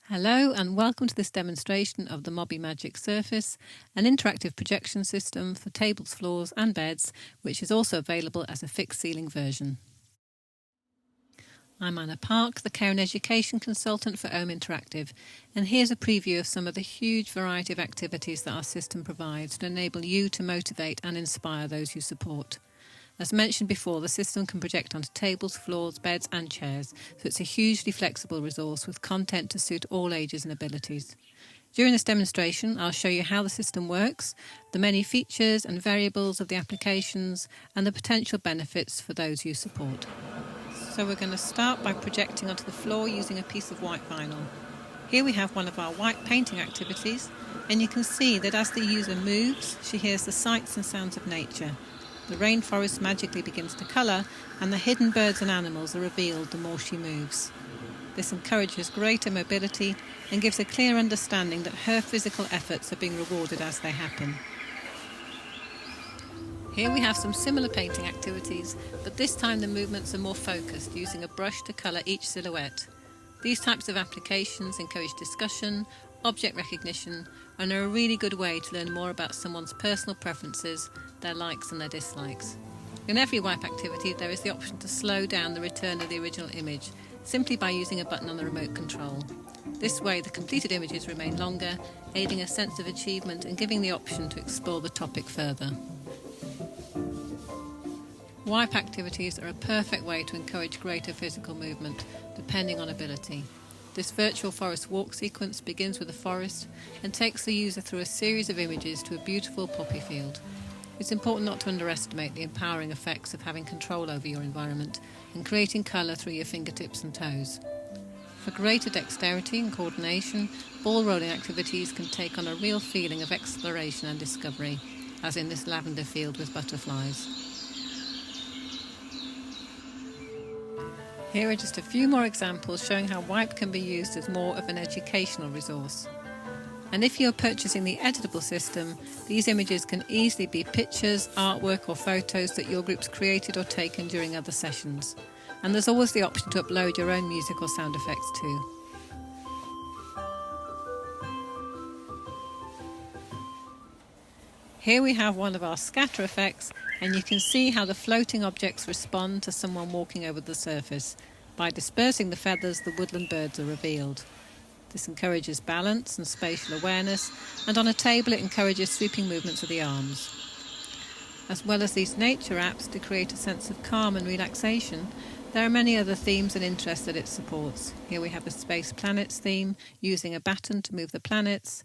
Hello and welcome to this demonstration of the Mobii Magic Surface, an interactive projection system for tables, floors and beds, which is also available as a fixed ceiling version. I'm Anna Park, the Care and Education Consultant for Ohm Interactive, and here's a preview of some of the huge variety of activities that our system provides to enable you to motivate and inspire those you support. As mentioned before, the system can project onto tables, floors, beds and chairs, so it's a hugely flexible resource with content to suit all ages and abilities. During this demonstration, I'll show you how the system works, the many features and variables of the applications, and the potential benefits for those you support. So we're going to start by projecting onto the floor using a piece of white vinyl. Here we have one of our white painting activities, and you can see that as the user moves, she hears the sights and sounds of nature. The rainforest magically begins to colour, and the hidden birds and animals are revealed the more she moves. This encourages greater mobility and gives a clear understanding that her physical efforts are being rewarded as they happen. Here we have some similar painting activities, but this time the movements are more focused, using a brush to colour each silhouette. These types of applications encourage discussion, object recognition, and are a really good way to learn more about someone's personal preferences, their likes and their dislikes. In every wipe activity there is the option to slow down the return of the original image, simply by using a button on the remote control. This way the completed images remain longer, aiding a sense of achievement and giving the option to explore the topic further. Wipe activities are a perfect way to encourage greater physical movement, depending on ability. This virtual forest walk sequence begins with a forest and takes the user through a series of images to a beautiful poppy field. It's important not to underestimate the empowering effects of having control over your environment and creating colour through your fingertips and toes. For greater dexterity and coordination, ball rolling activities can take on a real feeling of exploration and discovery, as in this lavender field with butterflies. Here are just a few more examples showing how Wipe can be used as more of an educational resource. And if you're purchasing the editable system, these images can easily be pictures, artwork or photos that your group's created or taken during other sessions. And there's always the option to upload your own music or sound effects too. Here we have one of our scatter effects, and you can see how the floating objects respond to someone walking over the surface. By dispersing the feathers, the woodland birds are revealed. This encourages balance and spatial awareness, and on a table it encourages sweeping movements of the arms. As well as these nature apps to create a sense of calm and relaxation, there are many other themes and interests that it supports. Here we have a Space Planets theme, using a baton to move the planets.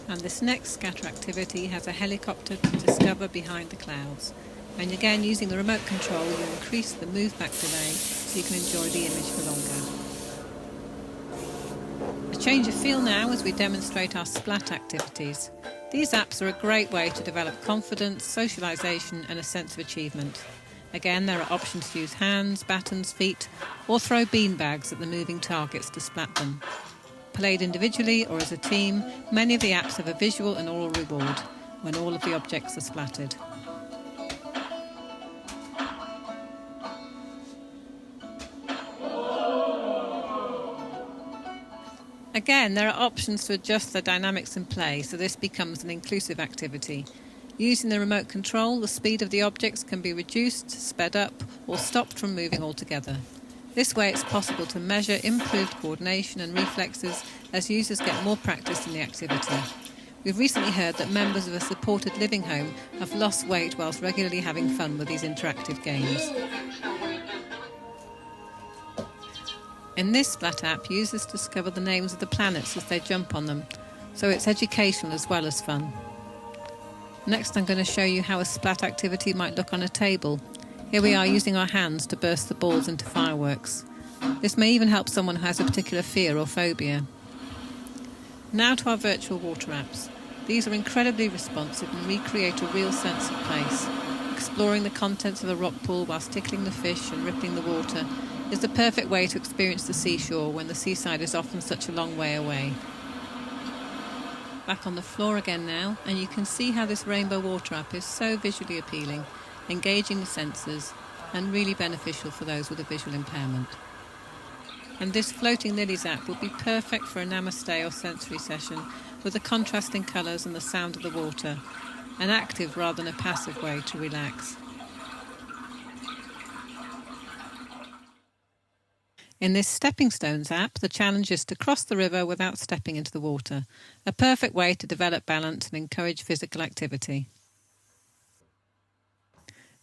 And this next scatter activity has a helicopter to discover behind the clouds. And again, using the remote control, you increase the move back delay so you can enjoy the image for longer. A change of feel now as we demonstrate our Splat Activities. These apps are a great way to develop confidence, socialisation and a sense of achievement. Again, there are options to use hands, batons, feet, or throw beanbags at the moving targets to splat them. Played individually or as a team, many of the apps have a visual and oral reward when all of the objects are splattered. Again, there are options to adjust the dynamics in play, so this becomes an inclusive activity. Using the remote control, the speed of the objects can be reduced, sped up, or stopped from moving altogether. This way it's possible to measure improved coordination and reflexes as users get more practice in the activity. We've recently heard that members of a supported living home have lost weight whilst regularly having fun with these interactive games. In this Splat app, users discover the names of the planets as they jump on them, so it's educational as well as fun. Next I'm going to show you how a Splat activity might look on a table. Here we are using our hands to burst the balls into fireworks. This may even help someone who has a particular fear or phobia. Now to our virtual water apps. These are incredibly responsive and recreate a real sense of place. Exploring the contents of a rock pool whilst tickling the fish and rippling the water is the perfect way to experience the seashore when the seaside is often such a long way away. Back on the floor again now, and you can see how this rainbow water app is so visually appealing, engaging the senses, and really beneficial for those with a visual impairment. And this floating lilies app will be perfect for a namaste or sensory session with the contrasting colours and the sound of the water, an active rather than a passive way to relax. In this Stepping Stones app, the challenge is to cross the river without stepping into the water, a perfect way to develop balance and encourage physical activity.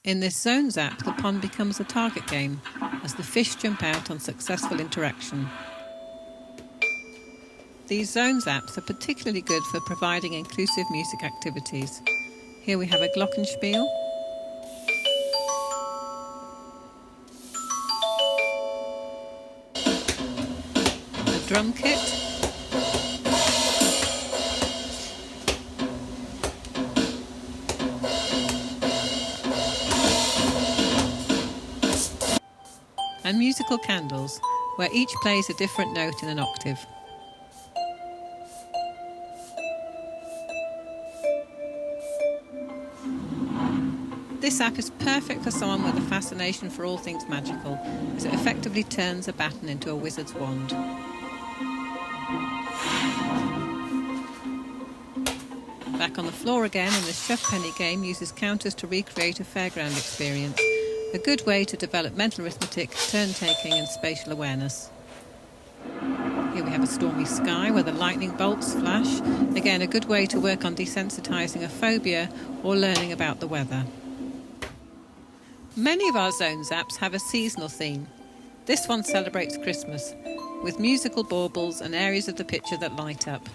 In this Zones app, the pond becomes a target game as the fish jump out on successful interaction. These Zones apps are particularly good for providing inclusive music activities. Here we have a glockenspiel, a drum kit, and musical candles, where each plays a different note in an octave. This app is perfect for someone with a fascination for all things magical, as it effectively turns a baton into a wizard's wand. Back on the floor again, and this Shove Penny game uses counters to recreate a fairground experience, a good way to develop mental arithmetic, turn-taking and spatial awareness. Here we have a stormy sky where the lightning bolts flash, again a good way to work on desensitising a phobia or learning about the weather. Many of our Zones apps have a seasonal theme. This one celebrates Christmas, with musical baubles and areas of the picture that light up.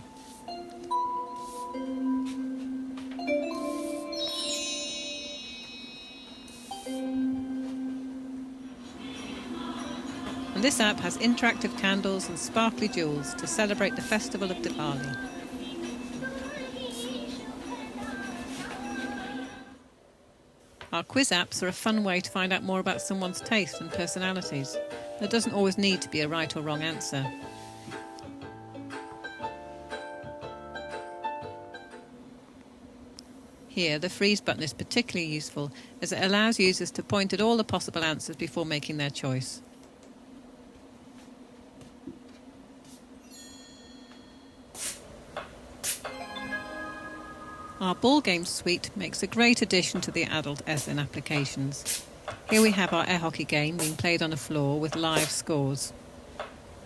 And this app has interactive candles and sparkly jewels to celebrate the festival of Diwali. Our quiz apps are a fun way to find out more about someone's tastes and personalities. There doesn't always need to be a right or wrong answer. Here, the freeze button is particularly useful as it allows users to point at all the possible answers before making their choice. Our Ballgame Suite makes a great addition to the adult ESLIN applications. Here we have our air hockey game being played on a floor with live scores.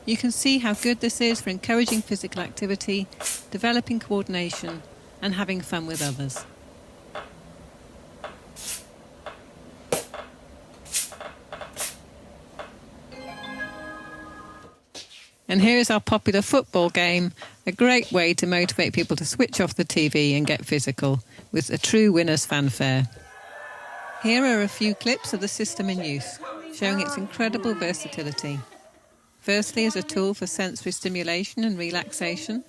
You can see how good this is for encouraging physical activity, developing coordination and having fun with others. And here is our popular football game, a great way to motivate people to switch off the TV and get physical, with a true winner's fanfare. Here are a few clips of the system in use, showing its incredible versatility. Firstly, as a tool for sensory stimulation and relaxation.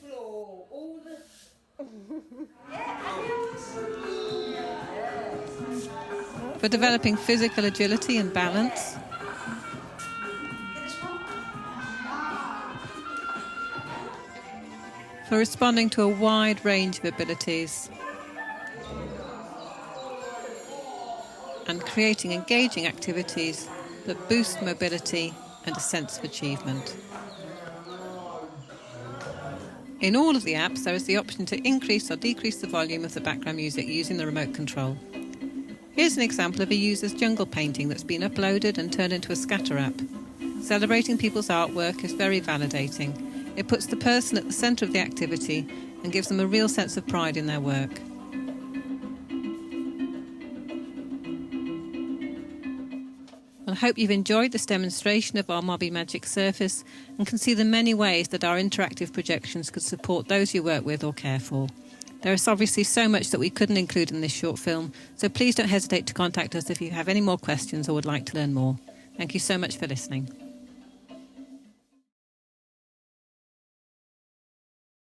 For developing physical agility and balance. For responding to a wide range of abilities and creating engaging activities that boost mobility and a sense of achievement. In all of the apps, there is the option to increase or decrease the volume of the background music using the remote control. Here's an example of a user's jungle painting that's been uploaded and turned into a scatter app. Celebrating people's artwork is very validating. It puts the person at the centre of the activity and gives them a real sense of pride in their work. I hope you've enjoyed this demonstration of our Mobii Magic Surface and can see the many ways that our interactive projections could support those you work with or care for. There is obviously so much that we couldn't include in this short film, so please don't hesitate to contact us if you have any more questions or would like to learn more. Thank you so much for listening.